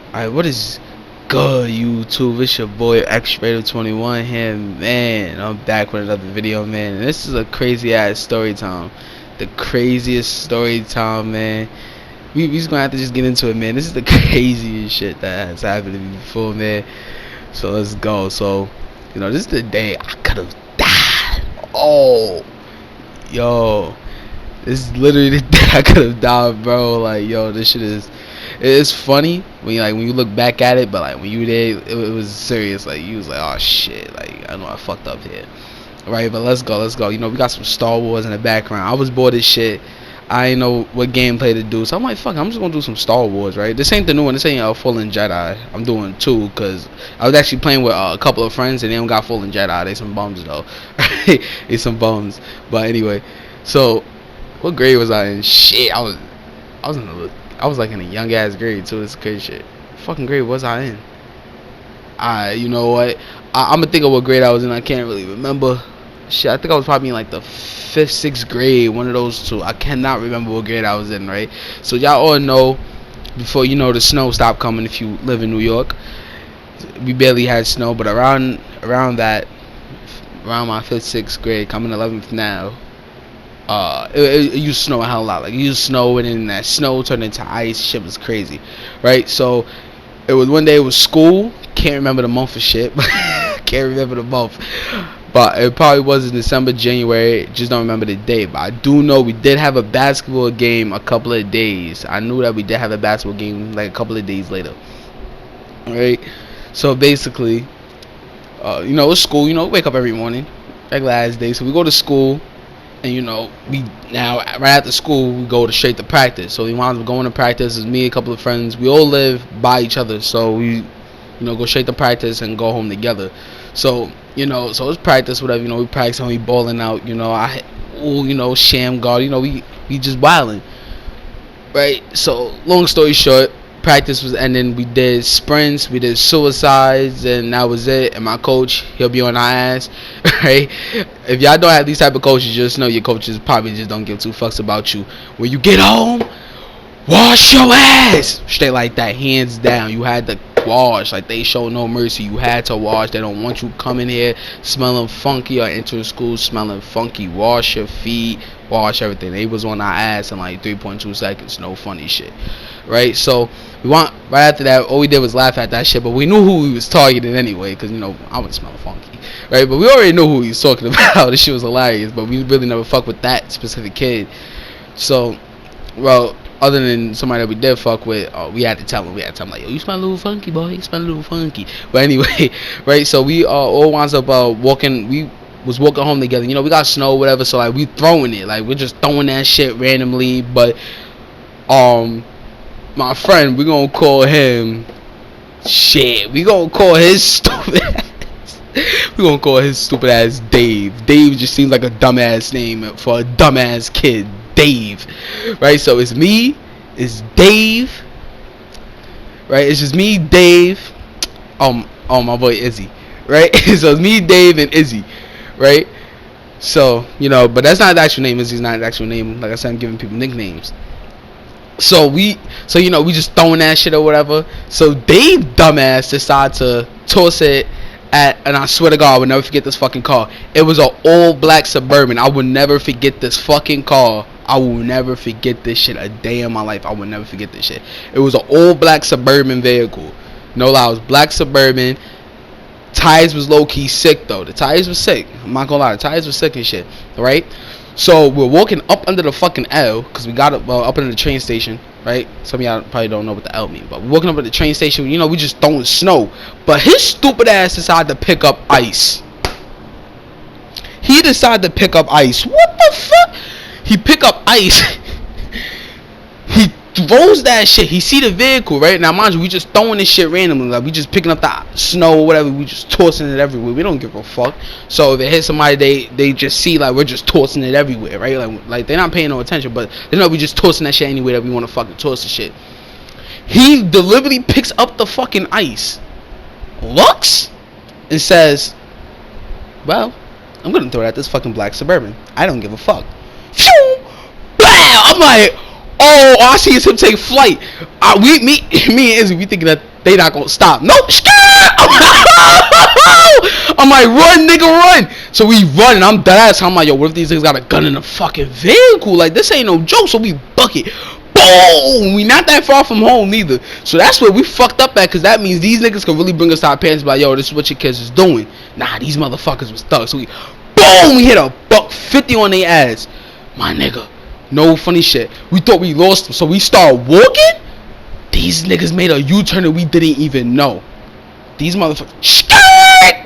Alright, what is good, YouTube? It's your boy X-Rated21 here, man. I'm back with another video, man. And this is a crazy ass story time. The craziest story time, man. We just gonna have to just get into it, man. This is the craziest shit that has happened to me before, man. So let's go. So, this is the day I could have died. Oh, yo. This is literally the day I could have died, bro. Like, yo, this shit is. It's funny when you look back at it, but like when you there, it was serious. Like you was like, oh shit, like I know I fucked up here, right? But let's go. We got some Star Wars in the background. I was bored as shit. I didn't know what gameplay to do, so I'm like, fuck, I'm just gonna do some Star Wars, right? This ain't the new one. This ain't Fallen Jedi. I'm doing two because I was actually playing with a couple of friends and they don't got Fallen Jedi. They some bums though. They some bums. But anyway, so what grade was I in? Shit, I was like in a young ass grade too. It's crazy shit. Fucking grade was I in? You know what? I'm gonna think of what grade I was in. I can't really remember. Shit, I think I was probably in like the 5th, 6th grade. One of those two. I cannot remember what grade I was in. Right. So y'all all know before the snow stopped coming. If you live in New York, we barely had snow. But around my 5th, 6th grade, coming 11th now. It used to snow a hell of a lot. Like it used to snow, and then that snow turned into ice. Shit was crazy, right? So it was one day. It was school. Can't remember the month for shit. Can't remember the month. But it probably was in December, January. Just don't remember the date. But I do know we did have a basketball game a couple of days. I knew that we did have a basketball game like a couple of days later. Right. So basically, it's school. Wake up every morning, regular ass day. So we go to school. And we now right after school we go straight to practice. So we wound up going to practice. It's me, a couple of friends. We all live by each other, so we go straight to practice and go home together. So so it's practice, whatever. We practice and we balling out. Sham guard. We just wilding, right? So long story short, practice was ending. We did sprints, we did suicides, and that was it. And my coach, he'll be on our ass, right? If y'all don't have these type of coaches, just know your coaches probably just don't give two fucks about you. When you get home, wash your ass straight like that, hands down. You had to wash. Like they show no mercy. You had to wash. They don't want you coming here smelling funky or entering school smelling funky. Wash your feet, wash everything. They was on our ass in like 3.2 seconds. No funny shit, right? So right after that, all we did was laugh at that shit, but we knew who we was targeting anyway, because I would smell funky, right? But we already knew who he was talking about. This shit was hilarious, but we really never fucked with that specific kid. So, well, other than somebody that we did fuck with, we had to tell him like, yo, you smell a little funky, boy. You smell a little funky. But anyway, right? So we all winds up walking. We was walking home together. We got snow, whatever. So like we throwing it, like we're just throwing that shit randomly. But my friend, we gonna call him shit. We gonna call his stupid ass. We gonna call his stupid ass Dave. Dave just seems like a dumbass name for a dumbass kid. Dave, right? So it's me, it's Dave, right? It's just me, Dave, my boy Izzy, right? So it's me, Dave, and Izzy, right? So but that's not the actual name. Izzy's not the actual name. Like I said, I'm giving people nicknames. So we just throwing that shit or whatever. So Dave, dumbass, decided to toss it and I swear to God, I will never forget this fucking car. It was an all black Suburban. I will never forget this fucking car. I will never forget this shit a day in my life. I will never forget this shit. It was an all black Suburban vehicle. No lie, it was black Suburban. Tires was low key sick though. The tires was sick. I'm not gonna lie, the tires was sick and shit. Right? So we're walking up under the fucking L because we got up under the train station. Right? Some of y'all probably don't know what the L mean, but we're walking up at the train station. We just throwing snow. But his stupid ass decided to pick up ice. He decided to pick up ice. What the fuck? He pick up ice. He throws that shit. He see the vehicle, right? Now, mind you, we just throwing this shit randomly. Like, we just picking up the snow or whatever. We just tossing it everywhere. We don't give a fuck. So, if it hits somebody, they just see, like, we're just tossing it everywhere, right? Like they're not paying no attention, but they know we just tossing that shit anywhere that we want to fucking toss the shit. He deliberately picks up the fucking ice, looks, and says, well, I'm going to throw it at this fucking black Suburban. I don't give a fuck. Phew! Bam! I'm like, Oh, all I see is him take flight. Me and Izzy, we thinking that they not gonna stop. Nope. I'm like, run, nigga, run. So we run, and I'm dead ass. I'm like, yo, what if these niggas got a gun in the fucking vehicle? Like, this ain't no joke. So we buck it. Boom! We not that far from home neither. So that's where we fucked up at, because that means these niggas can really bring us to our parents and be like, yo, this is what your kids is doing. Nah, these motherfuckers was thugs. So we, boom! We hit a $150 on their ass. My nigga. No funny shit. We thought we lost them, so we started walking. These niggas made a U-turn and we didn't even know. These motherfuckers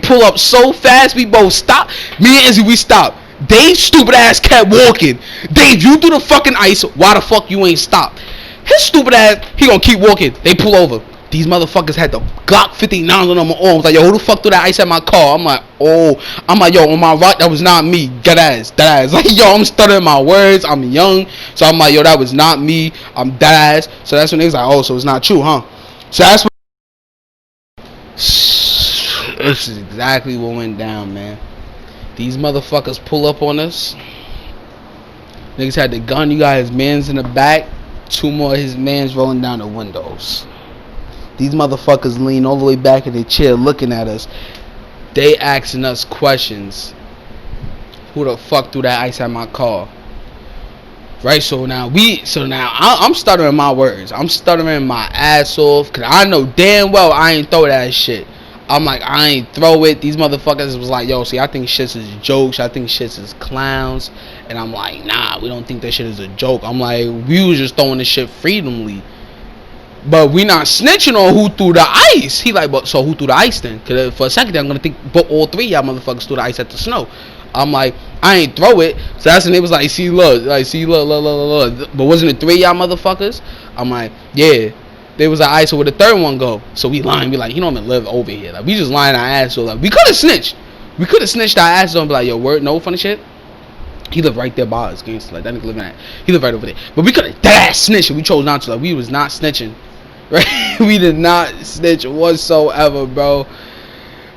pull up so fast, we both stop. Me and Izzy, we stop. Dave stupid ass kept walking. Dave, you threw the fucking ice. Why the fuck you ain't stopped? His stupid ass, he gonna keep walking. They pull over. These motherfuckers had the Glock 59s on them arms. Like, yo, who the fuck threw that ice at my car? I'm like, oh. I'm like, yo, on my right, that was not me. Dead ass. Like, yo, I'm stuttering my words. I'm young. So I'm like, yo, that was not me. I'm dead ass. So that's when they was like, oh, so it's not true, huh? So that's what. This is exactly what went down, man. These motherfuckers pull up on us. Niggas had the gun. You got his mans in the back. 2 more of his mans rolling down the windows. These motherfuckers lean all the way back in their chair looking at us. They asking us questions. Who the fuck threw that ice at my car? Right, so now I'm stuttering my words. I'm stuttering my ass off, because I know damn well I ain't throw that shit. I'm like, I ain't throw it. These motherfuckers was like, yo, see, I think shits is jokes. I think shits is clowns. And I'm like, nah, we don't think that shit is a joke. I'm like, we was just throwing this shit freedomly. But we not snitching on who threw the ice. He like, but so who threw the ice then? Because for a second I'm going to think all 3 y'all motherfuckers threw the ice at the snow. I'm like, I ain't throw it. So that's when they was like, see, look. But wasn't it 3 y'all motherfuckers? I'm like, yeah. There was an ice, so where the 3rd one go? So we lying, be like, he don't even live over here. Like, we just lying our ass. So like, we could have snitched. We could have snitched our asses on, be like, yo, word, no funny shit. He lived right there by us, gangster. Like, that nigga living at. He lived right over there. But we could have dead snitched. We chose not to. Like, we was not snitching. Right? We did not snitch whatsoever, bro.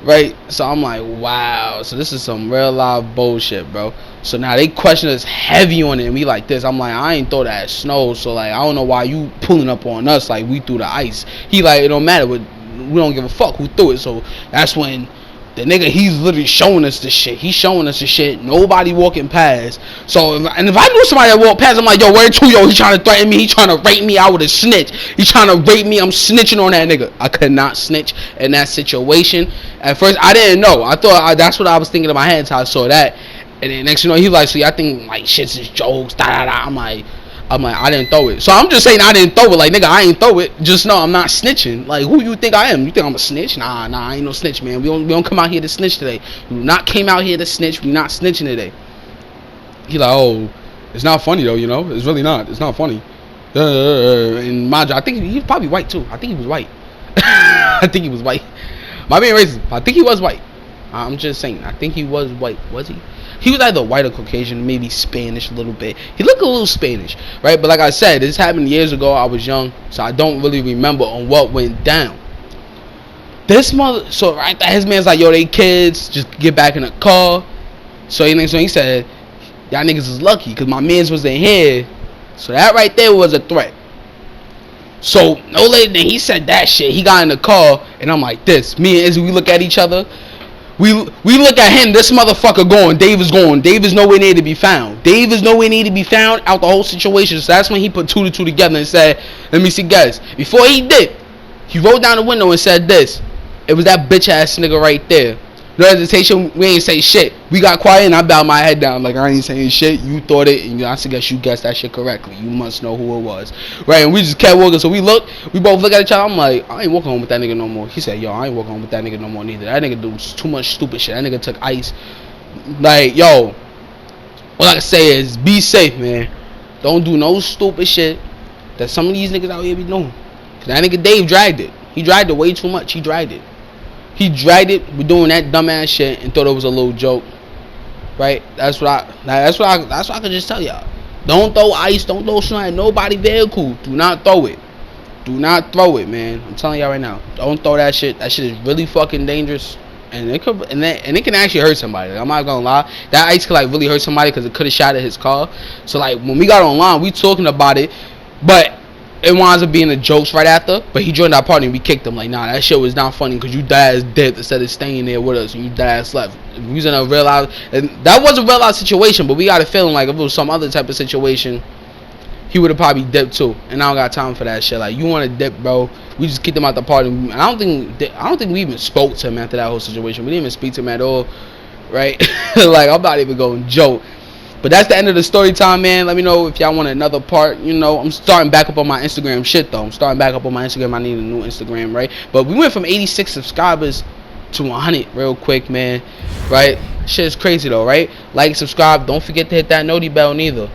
Right? So I'm like, wow. So this is some real live bullshit, bro. So now they question us heavy on it, and we like this. I'm like, I ain't throw that snow, so like, I don't know why you pulling up on us like we threw the ice. He like, it don't matter. We don't give a fuck who threw it. So that's when the nigga, he's literally showing us the shit. He's showing us the shit. Nobody walking past. So, and if I knew somebody that walked past, I'm like, yo, where to, yo? He trying to threaten me. He trying to rape me. I would have snitched. He trying to rape me. I'm snitching on that nigga. I could not snitch in that situation. At first, I didn't know. I thought that's what I was thinking in my head until I saw that. And then next, you know, he was like, see, I think like shit's is jokes. I'm like, I didn't throw it. So I'm just saying I didn't throw it. Like, nigga, I ain't throw it. Just know I'm not snitching. Like, who you think I am? You think I'm a snitch? Nah, I ain't no snitch, man. We don't come out here to snitch today. We not came out here to snitch. We not snitching today. He like, oh, it's not funny though, you know. It's really not. It's not funny. And Maja, I think he's probably white too. I think he was white. I think he was white. My being racist. I think he was white. I'm just saying. I think he was white. Was he? He was either white or Caucasian, maybe Spanish a little bit. He looked a little Spanish, right? But like I said, this happened years ago. I was young, so I don't really remember on what went down. So right there, his man's like, yo, they kids, just get back in the car. So he said, y'all niggas is lucky, because my mans wasn't here. So that right there was a threat. So no later than he said that shit, he got in the car, and I'm like this. Me and Izzy, we look at each other. We look at him, this motherfucker going, Dave is going. Dave is nowhere near to be found. Dave is nowhere near to be found out the whole situation. So that's when he put 2 to 2 together and said, let me see, guys. Before he did, he rolled down the window and said this. It was that bitch ass nigga right there. No hesitation, we ain't say shit. We got quiet and I bowed my head down like I ain't saying shit. You thought it, and I suggest you guessed that shit correctly. You must know who it was. Right, and we just kept walking. So we both look at each other. I'm like, I ain't walking home with that nigga no more. He said, yo, I ain't walking home with that nigga no more neither. That nigga do too much stupid shit. That nigga took ice. Like, yo, all I can say is be safe, man. Don't do no stupid shit that some of these niggas out here be doing. Cause that nigga Dave dragged it. He dragged it way too much. He dragged it. We're doing that dumbass shit and thought it was a little joke, right? That's what I could just tell y'all. Don't throw ice. Don't throw something at nobody vehicle. Do not throw it. Do not throw it, man. I'm telling y'all right now. Don't throw that shit. That shit is really fucking dangerous, and it can actually hurt somebody. Like, I'm not gonna lie. That ice could like really hurt somebody because it could have shot at his car. So like when we got online, we talking about it. But it winds up being the jokes right after. But he joined our party and we kicked him. Like, nah, that shit was not funny because you dad's dead instead of staying there with us and you dad's left. We was in a real life, and that was a real life situation. But we got a feeling like if it was some other type of situation, he would have probably dipped too. And I don't got time for that shit. Like, you want to dip, bro? We just kicked him out the party. I don't think we even spoke to him after that whole situation. We didn't even speak to him at all, right? Like, I'm not even going to joke. But that's the end of the story time, man. Let me know if y'all want another part. You know, I'm starting back up on my Instagram shit, though. I'm starting back up on my Instagram. I need a new Instagram, right? But we went from 86 subscribers to 100 real quick, man. Right? Shit is crazy, though, right? Like, subscribe. Don't forget to hit that noti bell, neither.